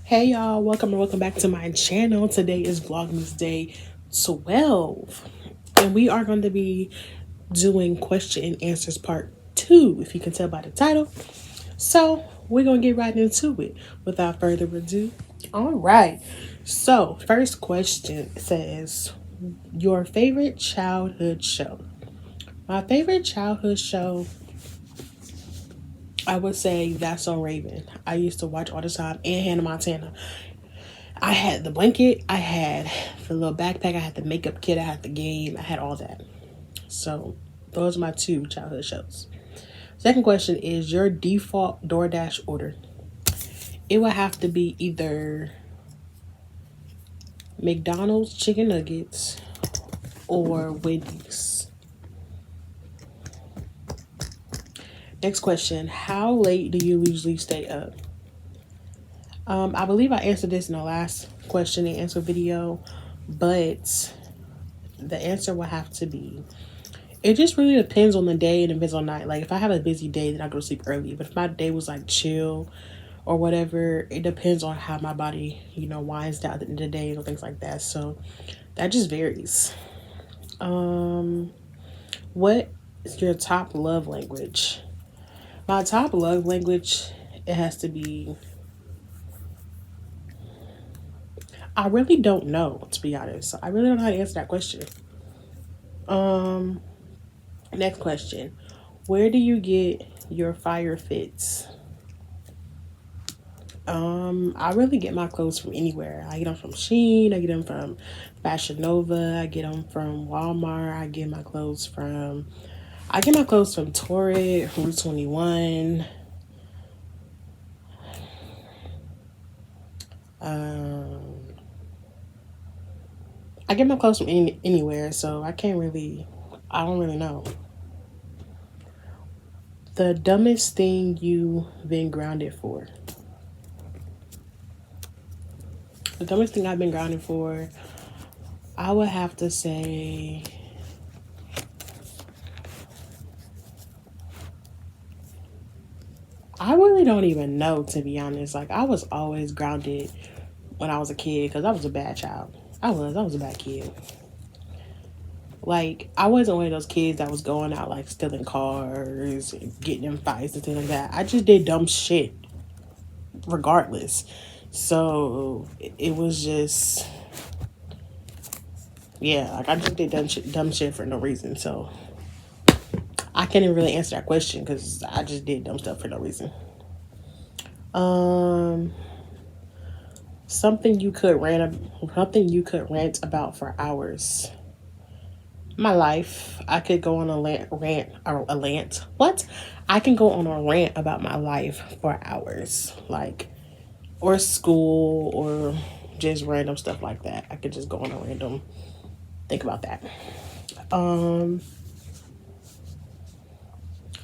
Hey y'all, welcome back to my channel. Today is Vlogmas Day 12. And we are going to be doing question and answers part 2, if you can tell by the title. So we're going to get right into it without further ado. All right. So first question says, your favorite childhood show? My favorite childhood show, I would say That's So Raven. I used to watch all the time, and Hannah Montana. I had the blanket, I had the little backpack, I had the makeup kit, I had the game, I had all that. So those are my two childhood shows. Second question is your default DoorDash order. It would have to be either McDonald's chicken nuggets or Wendy's. Next question, how late do you usually stay up? I believe I answered this in the last question and answer video, but the answer will have to be, it just really depends on the day and depends on night. Like if I have a busy day, then I go to sleep early. But if my day was like chill or whatever, it depends on how my body, winds down at the end of the day or things like that. So that just varies. What is your top love language? My top love language, it has to be, I really don't know, to be honest. I really don't know how to answer that question. Next question. Where do you get your fire fits? I really get my clothes from anywhere. I get them from Shein, I get them from Fashion Nova, I get them from Walmart, I get my clothes from Torrid, Route 21. I get my clothes from anywhere, so I don't really know. The dumbest thing you've been grounded for. The dumbest thing I've been grounded for, I would have to say, I really don't even know, to be honest. Like, I was always grounded when I was a kid because I was a bad child. I was a bad kid. Like, I wasn't one of those kids that was going out, like, stealing cars and getting in fights and things like that. I just did dumb shit regardless. So, it was just, yeah, like, I just did dumb shit for no reason. So, I can't even really answer that question because I just did dumb stuff for no reason. Something you could rant about for hours. My life. I could go on a rant. What? I can go on a rant about my life for hours, like, or school, or just random stuff like that. I could just go on a random think about that.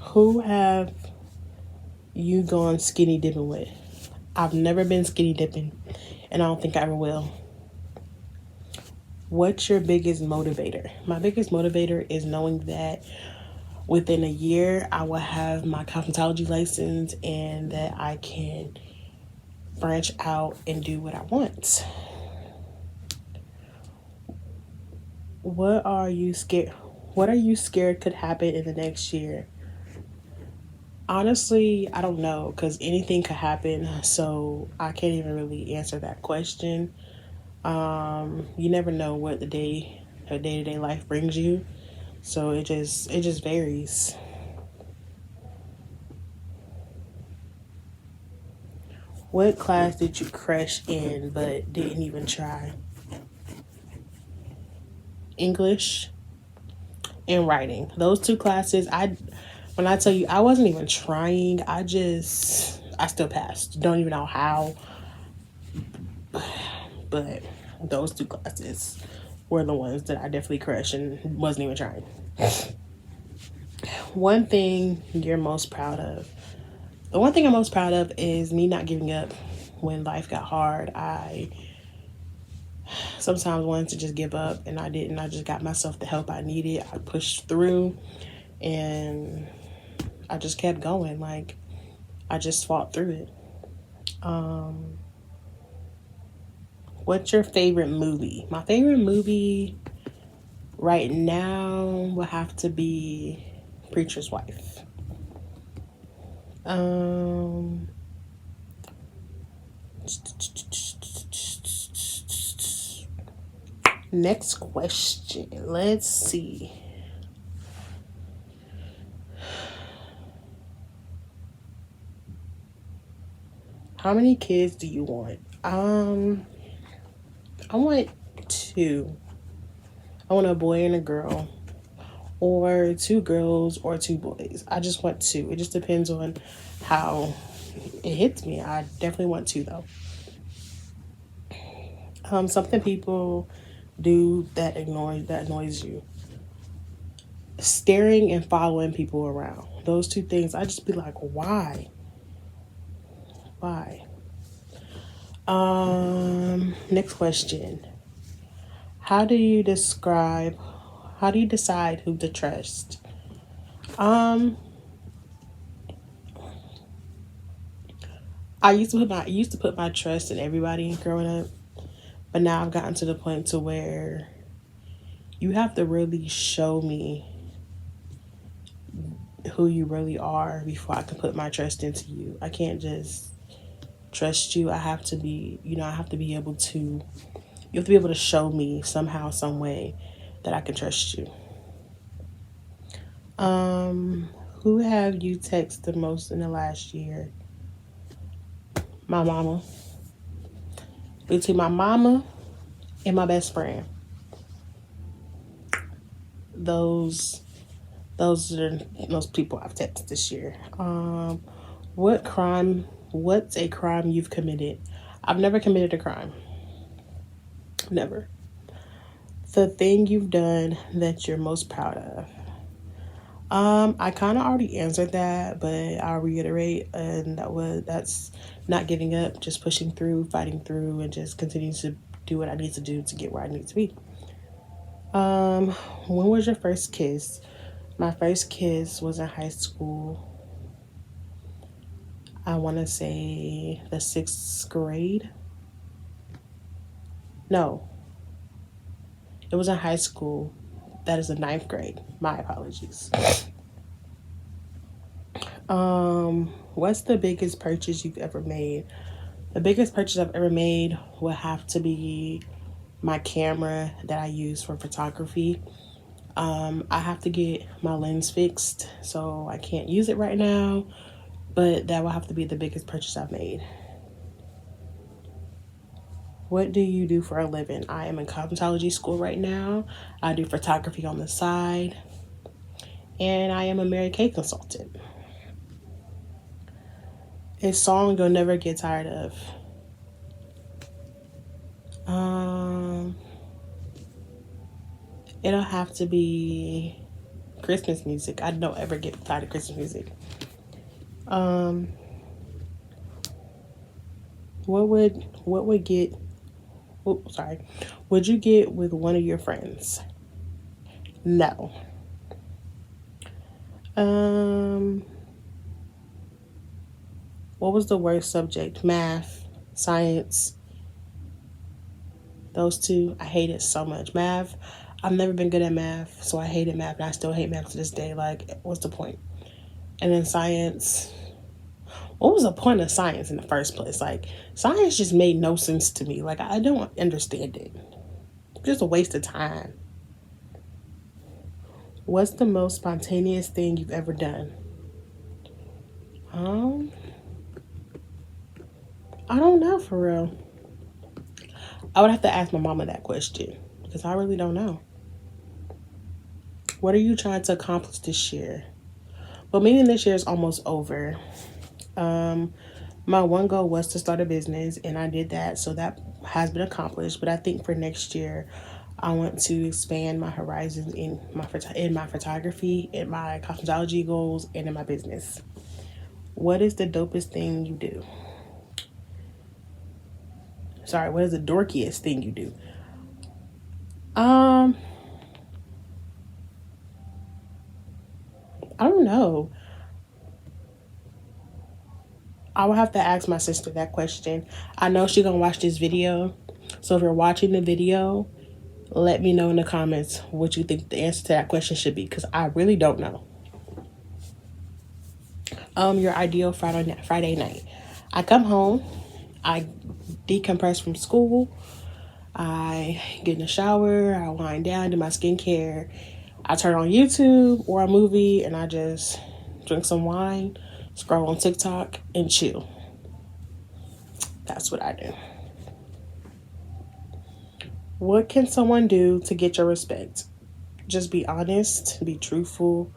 Who have you gone skinny dipping with? I've never been skinny dipping, and I don't think I ever will. What's your biggest motivator? My biggest motivator is knowing that within a year I will have my cosmetology license and that I can branch out and do what I want. What are you scared could happen in the next year? Honestly, I don't know, because anything could happen, so I can't even really answer that question. You never know what the day-to-day life brings you, so it just varies. What class did you crush in but didn't even try? English and writing. Those two classes, when I tell you I wasn't even trying, I still passed. Don't even know how, but those two classes were the ones that I definitely crushed and wasn't even trying. One thing you're most proud of. The one thing I'm most proud of is me not giving up when life got hard. I sometimes wanted to just give up, and I didn't. I just got myself the help I needed. I pushed through, and I just kept going. Like, I just fought through it. What's your favorite movie? My favorite movie right now will have to be Preacher's Wife. Um, Next question. Let's see. How many kids do you want? I want two. I want a boy and a girl, or two girls or two boys. I just want two. It just depends on how it hits me. I definitely want two though. Something people do that annoys you. Staring and following people around. Those two things, I just be like, why? Why? Next question. How do you describe how do you decide who to trust? Um I used to put my trust in everybody growing up, but now I've gotten to the point to where you have to really show me who you really are before I can put my trust into you. I can't just trust you. I have to be, I have to be able to, you have to be able to show me somehow, some way that I can trust you. Who have you texted the most in the last year? My mama. Between my mama and my best friend. Those those are most people I've texted this year. What crime what's a crime you've committed? I've never committed a crime. Never. The thing you've done that you're most proud of. I kind of already answered that, but I'll reiterate, and that's not giving up, just pushing through, fighting through, and just continuing to do what I need to do to get where I need to be. Um, when was your first kiss? My first kiss was in high school. I want to say the sixth grade. No, it was in high school. That is the ninth grade. My apologies. What's the biggest purchase you've ever made? The biggest purchase I've ever made would have to be my camera that I use for photography. I have to get my lens fixed, so I can't use it right now, but that will have to be the biggest purchase I've made. What do you do for a living? I am in cosmetology school right now. I do photography on the side, and I am a Mary Kay consultant. A song you'll never get tired of. Um, it'll have to be Christmas music. I don't ever get tired of Christmas music. Um, what would get? Oh, sorry. Would you get with one of your friends? No. Um, what was the worst subject? Math, science. Those two, I hated so much. Math, I've never been good at math, so I hated math, and I still hate math to this day. Like, what's the point? And then science. What was the point of science in the first place? Like, science just made no sense to me. Like, I don't understand it. Just a waste of time. What's the most spontaneous thing you've ever done? Um, I don't know for real. I would have to ask my mama that question because I really don't know. What are you trying to accomplish this year? Well, meaning this year is almost over. Um, my one goal was to start a business, and I did that, so that has been accomplished. But I think for next year, I want to expand my horizons in my photography, in my cosmetology goals, and in my business. What is the dopest thing you do? Sorry, what is the dorkiest thing you do? Um, I don't know. I will have to ask my sister that question. I know she's gonna watch this video. So if you're watching the video, let me know in the comments what you think the answer to that question should be, because I really don't know. Your ideal Friday night. I come home, I decompress from school, I get in the shower, I wind down, do my skincare, I turn on YouTube or a movie, and I just drink some wine, scroll on TikTok, and chill. That's what I do. What can someone do to get your respect? Just be honest, be truthful,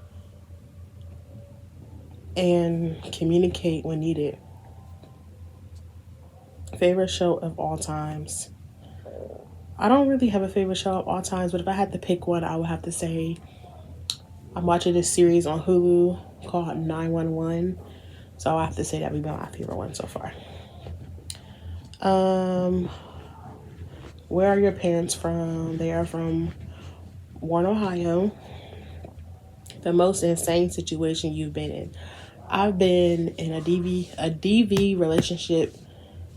and communicate when needed. Favorite show of all times. I don't really have a favorite show of all times, but if I had to pick one, I would have to say I'm watching this series on Hulu called 911. So I have to say that would be my favorite one so far. Where are your parents from? They are from Warren, Ohio. The most insane situation you've been in. I've been in a DV relationship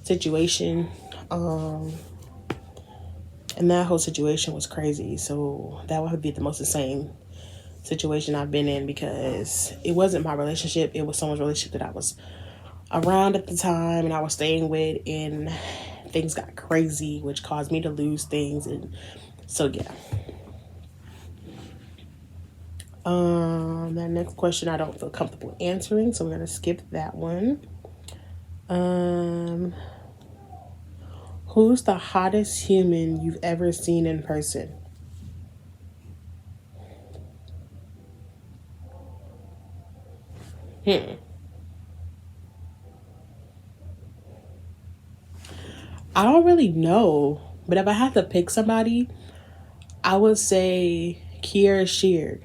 situation. And that whole situation was crazy. So that would be the most insane situation I've been in, because it wasn't my relationship. It was someone's relationship that I was around at the time and I was staying with, and things got crazy, which caused me to lose things. And so yeah. That next question I don't feel comfortable answering, so I'm gonna skip that one. Who's the hottest human you've ever seen in person? I don't really know, but if I had to pick somebody, I would say Kiera Shear.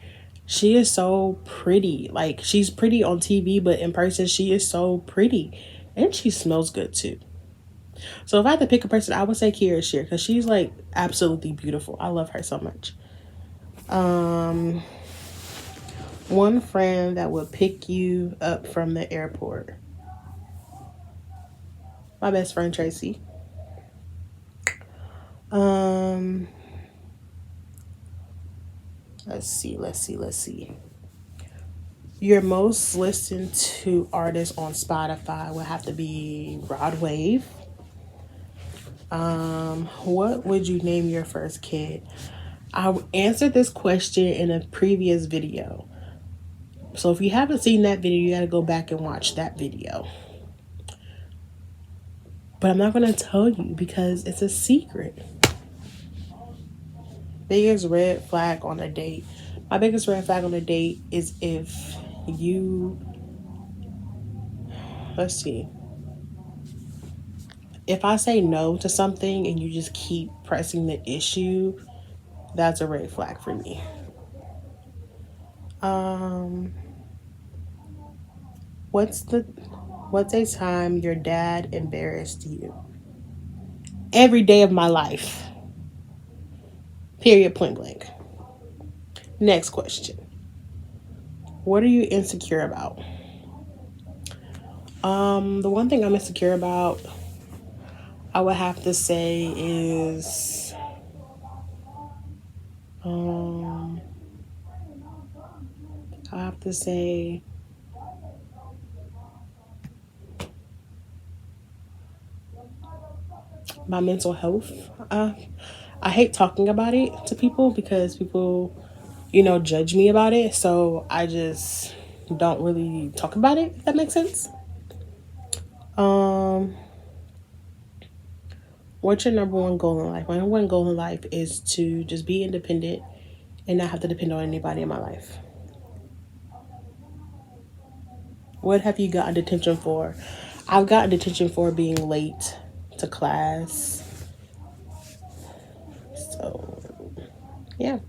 She is so pretty. Like, she's pretty on TV, but in person, she is so pretty. And she smells good, too. So if I had to pick a person, I would say Kiera Shear, because she's, like, absolutely beautiful. I love her so much. One friend that would pick you up from the airport. My best friend, Tracy. Let's see. Your most listened to artist on Spotify would have to be Rod Wave. What would you name your first kid? I answered this question in a previous video. So if you haven't seen that video, you gotta go back and watch that video. But I'm not gonna tell you because it's a secret. Biggest red flag on a date. My biggest red flag on a date is if you, let's see, if I say no to something and you just keep pressing the issue, that's a red flag for me. What's a time your dad embarrassed you? Every day of my life. Period, point blank. Next question. What are you insecure about? The one thing I'm insecure about, I would have to say, is I have to say my mental health. I hate talking about it to people because people, judge me about it. So I just don't really talk about it, if that makes sense. What's your number one goal in life? My number one goal in life is to just be independent and not have to depend on anybody in my life. What have you gotten detention for? I've gotten detention for being late to class. So, yeah.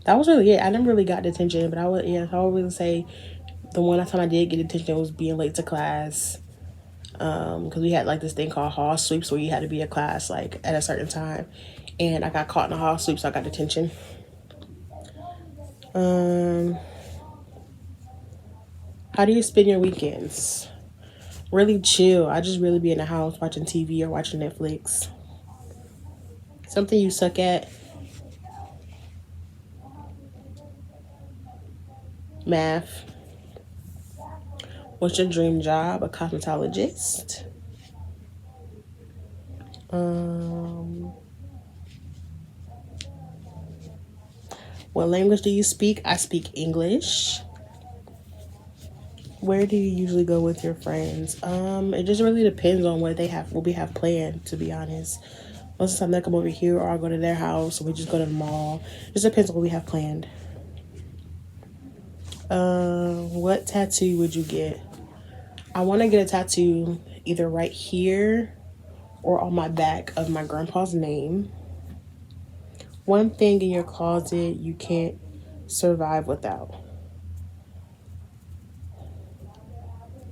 That was really it. I never really got detention, but I would really say the one time I did get detention was being late to class. Because we had like this thing called hall sweeps where you had to be at class like at a certain time, and I got caught in a hall sweep, so I got detention. How do you spend your weekends? Really chill. I just really be in the house watching TV or watching Netflix. Something you suck at? Math. What's your dream job? A cosmetologist. Um, what language do you speak? I speak English. Where do you usually go with your friends? It just really depends on what we have planned, to be honest. Most of the time they come over here or I'll go to their house or we just go to the mall. It just depends on what we have planned. What tattoo would you get? I want to get a tattoo either right here or on my back of my grandpa's name. One thing in your closet you can't survive without.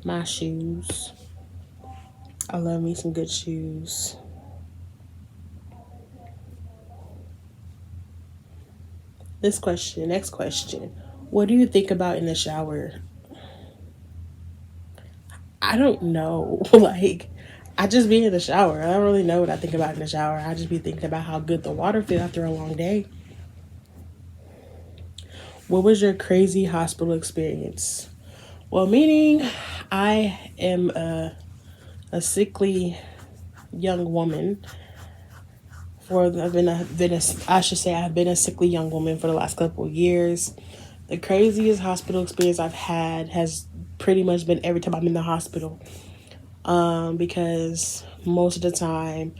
My shoes. I love me some good shoes. Next question. What do you think about in the shower? I don't know. Like, I just be in the shower. I don't really know what I think about in the shower. I just be thinking about how good the water feels after a long day. What was your crazy hospital experience? Well, meaning I am a sickly young woman. I've been a sickly young woman for the last couple of years. The craziest hospital experience I've had has pretty much been every time I'm in the hospital. Because most of the time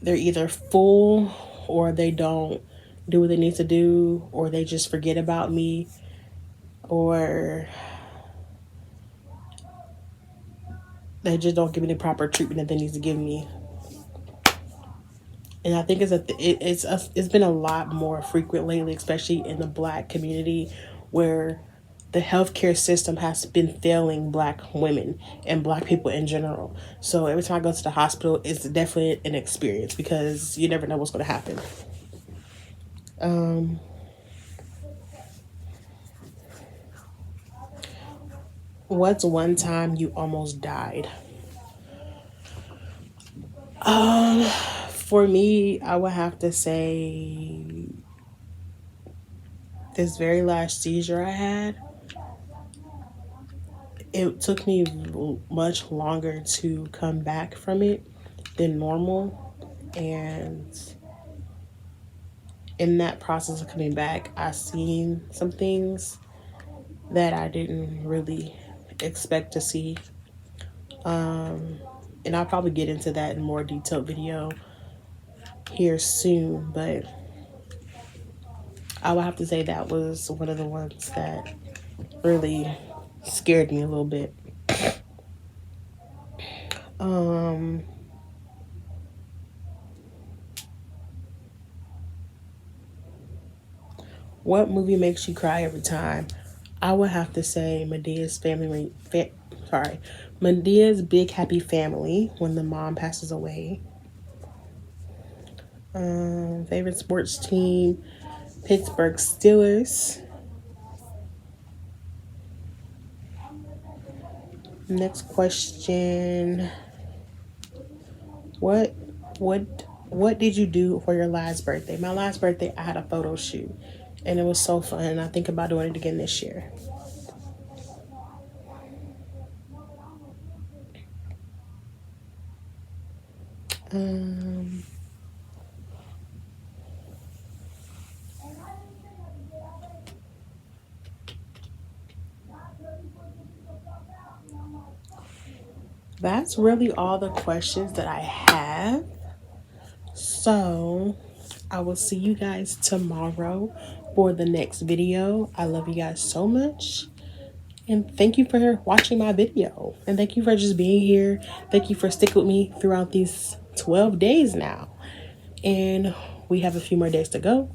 they're either full or they don't do what they need to do or they just forget about me or they just don't give me the proper treatment that they need to give me. And I think it's been a lot more frequent lately, especially in the Black community, where the healthcare system has been failing Black women and Black people in general. So every time I go to the hospital, it's definitely an experience because you never know what's going to happen. What's one time you almost died? For me, I would have to say this very last seizure I had. It took me much longer to come back from it than normal. And in that process of coming back, I seen some things that I didn't really expect to see. And I'll probably get into that in more detailed video here soon, but I would have to say that was one of the ones that really scared me a little bit. What movie makes you cry every time? I would have to say Medea's Big Happy Family when the mom passes away. Favorite sports team, Pittsburgh Steelers. Next question. What did you do for your last birthday? My last birthday, I had a photo shoot, and it was so fun. I think about doing it again this year. That's really all the questions that I have. So I will see you guys tomorrow for the next video. I love you guys so much. And thank you for watching my video. And thank you for just being here. Thank you for sticking with me throughout these 12 days now. And we have a few more days to go.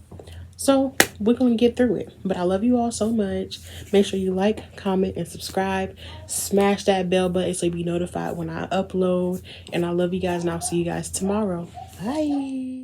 So we're going to get through it. But I love you all so much. Make sure you like, comment, and subscribe. Smash that bell button so you be notified when I upload. And I love you guys, and I'll see you guys tomorrow. Bye.